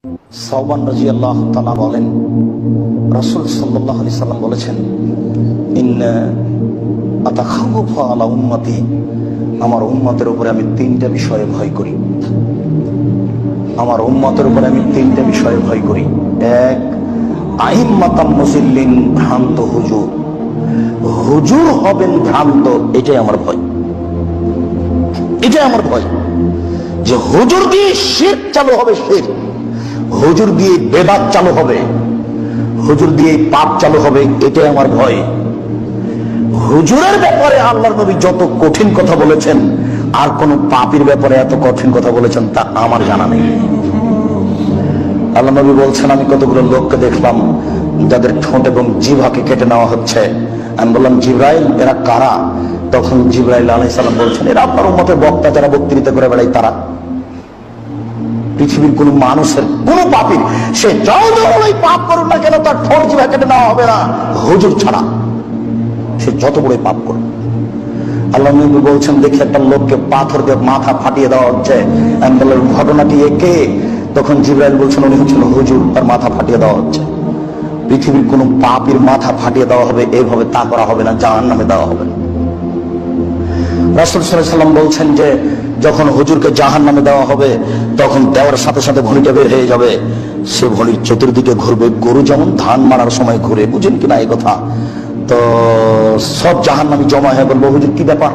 সাওবান রাদিয়াল্লাহু তাআলা বলেন, রাসূল সাল্লাল্লাহু আলাইহি সাল্লাম বলেছেন, ইন্না আতাখাওয়াফু আলা উম্মতি, আমার উম্মতের উপরে আমি তিনটা বিষয়ে ভয় করি। আমার উম্মতের উপরে আমি তিনটা বিষয়ে ভয় করি। এক, আইম্মাতাম মুজিল্লিন, ভ্রান্ত হুজুর। হুজুর হবেন ভ্রান্ত, এটাই আমার ভয়। এটাই আমার ভয় যে হুজুর দিয়ে শিরক চালু হবে, শিরক। হুজুর দিয়ে বেদাত চালু হবে, হুজুর দিয়ে পাপ চালু হবে, এটাই আমার ভয়। হুজুরের ব্যাপারে আল্লাহর নবী যত কঠিন কথা বলেছেন, আর কোন পাপীর ব্যাপারে এত কঠিন কথা বলেছেন তা আমার জানা নেই। আল্লাহ নবী বলছেন, আমি কতগুলো লোককে দেখলাম যাদের ঠোঁট এবং জিহ্বাকে কেটে নেওয়া হচ্ছে। আমি বললাম, জিবরাইল, এরা কারা? তখন জিবরাইল আলাইহিস সালাম বলছেন, এরা আপনার উম্মতের বক্তা, যারা বক্তৃতা করে বেড়ায় তারা। পৃথিবীর কোন মানুষের, কোন পাপীর, সে যতই পাপ করুক না কেন, তার ঠোঁট জিহ্বা কেটে নেওয়া হবে না হুজুর ছাড়া, সে যত বড়ই পাপ করুক। আল্লাহ নবী বলছেন, দেখি একটা লোককে পাথর দিয়ে মাথা ফাটিয়ে দেওয়া হচ্ছে। আমি বললাম, ঘটনাটি একে? তখন জিবরাইল বলছেন, উনি হচ্ছেন হুজুর, তার মাথা ফাটিয়ে দেওয়া হচ্ছে। পৃথিবীর কোন পাপীর মাথা ফাটিয়ে দেওয়া হবে এইভাবে তা করা হবে না, জাহান্নামে দেওয়া হবে না। রাসূল সাল্লাল্লাহু আলাইহি ওয়াসাল্লাম বলছেন যে যখন হুজুরকে জাহান্নামে দেওয়া হবে, তখন দেওয়ার সাথে সাথে ভণিটা বের হয়ে যাবে। সে ভণির চতুর্দিকে ঘুরবে, গরু যেমন ধান মারার সময় ঘুরে, বুঝেন কিনা এই কথা? তো সব জাহান্নামী জমা হয়ে বলবো, হুজুর কি ব্যাপার,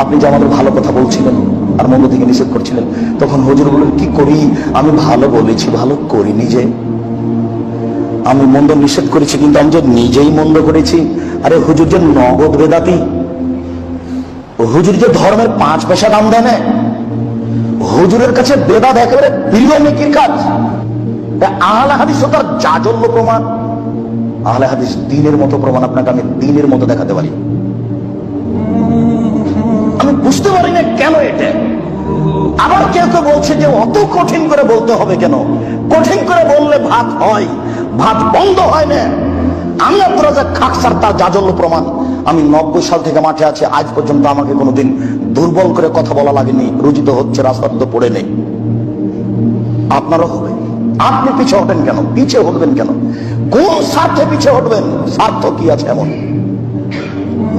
আপনি যে আমাদের ভালো কথা বলছিলেন আর মন্দ থেকে নিষেধ করছিলেন। তখন হুজুর বললেন, কি করি, আমি ভালো বলেছি, ভালো করিনি যে। আমি মন্দ নিষেধ করেছি, কিন্তু আমি যে নিজেই মন্দ করেছি। আরে হুজুর যে নগদ বেদাতি, হুজুর যে ধর্মের 5 পয়সা দাম দেয় না, হুজুরের কাছে বেদাত একেবারে প্রিয় নেকির কাজ। আহলে হাদিস ও তার জাজল্য প্রমাণ। আহলে হাদিস দ্বীনের মতো প্রমাণ আপনাকে আমি দ্বীনের মতো দেখাতে পারি। আমি বুঝতে পারি না কেন এটা। আবার কেউ কেউ বলছে যে অত কঠিন করে বলতে হবে কেন? কঠিন করে বললে ভাত হয়, ভাত বন্ধ হয় না। আমি আব্দুর রাজ্জাক খাকসার তার জাজল্য প্রমাণ। আমি 90 সাল থেকে মাঠে আছি, আজ পর্যন্ত আমাকে কোনোদিন দুর্বল করে কথা বলা লাগেনি। রুজিত হচ্ছে, রাস্তার তো পড়ে নেই। আপনারও হবে। আপনি পিছিয়ে হবেন কেন? পিছিয়ে হটবেন কেন? কোন স্বার্থে পিছিয়ে হটবেন? স্বার্থ কি আছে এমন?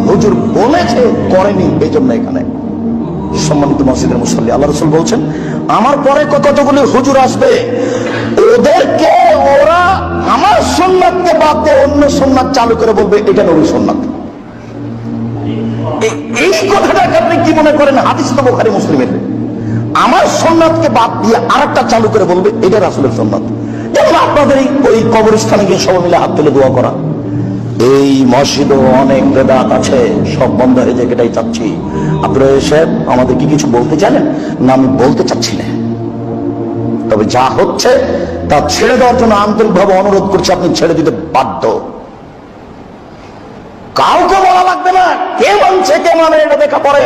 হুজুর বলেছে, করেনি, এই জন্য এখানে। সম্মানিত মসজিদের মুসল্লি, আল্লাহ রাসূল বলছেন, আমার পরে কতগুলি হুজুর আসবে, ওদেরকে ওরা আমার সুন্নাতকে বাদ দিয়ে অন্য সুন্নাত চালু করে বলবে এটা নবীর সুন্নাত। এই কথাটাকে আপনি কি মনে করেন? হাদিস তো বুখারী মুসলিমের। আমার সুন্নাতকে বাদ দিয়ে আরেকটা চালু করে বলবে এটা রাসূলের সুন্নাত। যেমন আপনাদের ওই কবরস্থানে গিয়ে সবাই মিলে হাত তুলে দোয়া করা। এই মসজিদও অনেক বেদাত আছে, সব বন্ধ হয়ে যায়, এটাই চাচ্ছি। আপনারা সাহেব আমাদের কি কিছু বলতে চাইলেন? না, আমি বলতে চাচ্ছি না। তবে যা হচ্ছে তা ছেড়ে দেওয়ার জন্য আন্তরিকভাবে অনুরোধ করছি, আপনি ছেড়ে দিতে বাধ্য। কাউকে বলা লাগবে না, কে মানছে কে মানে এটা দেখা পড়ে।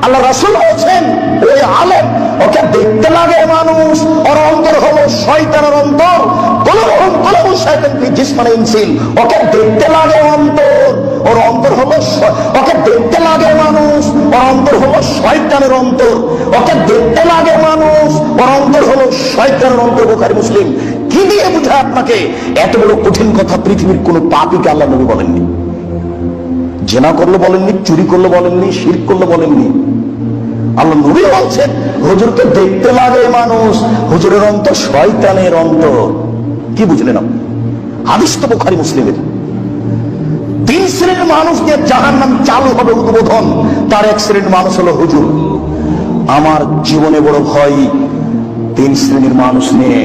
আল্লাহ রাসূল বলছেন, ওই আলেম, ওকে দেখতে লাগে মানুষ, ওর অন্তর হলো শয়তানের অন্তর। কলবুল শয়তান ফি জিসমিন ইনসিন, ওকে দেখতে লাগে অন্তর, ওর অন্তর হলো, ওকে দেখতে লাগে মানুষ, ওর অন্তর হলো শয়তানের অন্তর। ওকে দেখতে লাগে মানুষ, ওর অন্তর হলো শয়তানের অন্তর। বুখারী মুসলিম। কি দিয়ে বুঝায় আপনাকে? এত বড় কঠিন কথা পৃথিবীর কোন পাপীকে আল্লাহ নবী বলেননি। জেনা করলে বলেননি, চুরি করলে বলেননি, শিরক করলে বলেননি। আল্লাহ নবী বলছেন, হুজুরকে দেখতে লাগে মানুষ, হুজুরের অন্তর শয়তানের অন্তর। কি বুঝলেন? হাদিস তো বুখারী মুসলিমের। 3 শ্রেণীর মানুষ দিয়ে জাহান্নাম চালু হবে উদ্বোধন। তার এক শ্রেণীর মানুষ হলো হুজুর। আমার জীবনে বড় ভয় 3 শ্রেণীর মানুষ নিয়ে।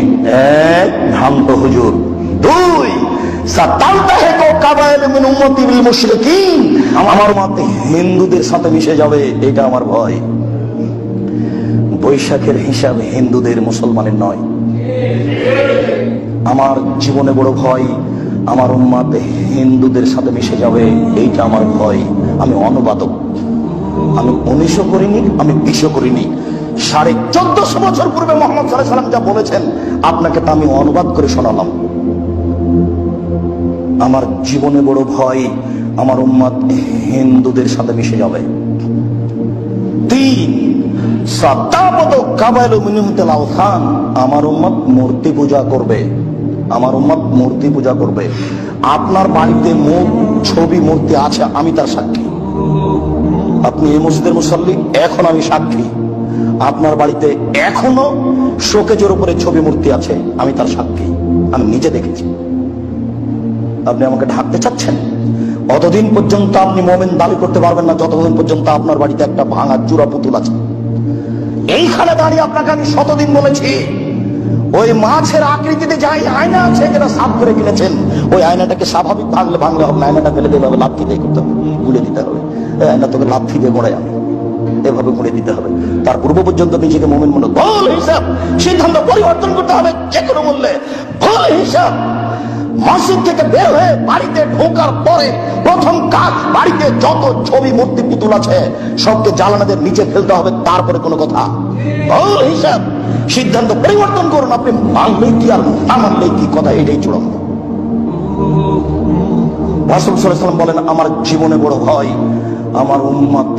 1, ভ্রান্ত হুজুর। 2, আমার মতে হিন্দুদের সাথে মিশে যাবে, এটা আমার ভয়। বৈশাখের হিসাব হিন্দুদের, মুসলমানের নয়। আমার জীবনে বড় ভয়, আমার উম্মত হিন্দুদের সাথে মিশে যাবে, এইটা আমার ভয়। আমি অনুবাদক, আমি 1900 করিনি, আমি 20 করিনি। 1450 বছর পূর্বে মুহাম্মদ সাল্লাল্লাহু আলাইহি ওয়াসাল্লাম যা বলেছেন, আপনাকে তা আমি অনুবাদ করে শোনালাম। আমার জীবনে বড় ভয়, আমার উম্মত হিন্দুদের সাথে মিশে যাবে। 3, সাতাবত কাবাইলু মিনহুমুল আওসান, আমার উম্মত মূর্তি পূজা করবে, আমার উম্মত মূর্তি পূজা করবে। আপনার বাড়িতে ছবি মূর্তি আছে, আমি তার সাক্ষী। আপনি এই মসজিদের মুসল্লি, এখন আমি সাক্ষী। আপনার বাড়িতে এখনো শোকেজের উপরে ছবি মূর্তি আছে, আমি তার সাক্ষী, আমি নিজে দেখেছি। আপনি আমাকে ঢাকতে চাচ্ছেন? অতদিন পর্যন্ত আপনি মোমেন দাবি করতে পারবেন না যতদিন পর্যন্ত আপনার বাড়িতে একটা ভাঙা চূড়া পুতুল আছে। এইখানে দাঁড়িয়ে আপনাকে আমি শতদিন বলেছি, ওই মাছের আকৃতিতে যাই আয়না আছে যেটা সাফ করে কিনেছেন, ওই আয়নাটাকে স্বাভাবিক ভাঙলে হবে না, আয়নাটা ফেলে দিয়ে হবে, লাথি দিয়ে করতে হবে, গুলে দিতে হবে। আয়না তোকে লাথি দিয়ে গড়ে আমি এভাবে গুলে দিতে হবে। তার পূর্ব পর্যন্ত নিজেকে মোমেন মনে ভুল হিসাব সিদ্ধান্ত পরিবর্তন করতে হবে যে কোনো মূল্যে। ভুল হিসাব মসজিদ থেকে বের হয়ে বাড়িতে ঢোকার পরে প্রথম কাজ, বাড়িতে যত ছবি মূর্তি পুতুল আছে সবকে জ্বালানাদের নিচে ফেলতে হবে, তারপরে কোনো কথা। ভুল হিসাব সিদ্ধান্ত পরিবর্তন করুন। আপনি মানলেই কি আর না মানলেই কি, কথা এটাই চূড়ান্ত। রাসূল সাল্লাল্লাহু আলাইহি ওয়াসাল্লাম বলেন, আমার জীবনে বড় ভয় আমার উম্মত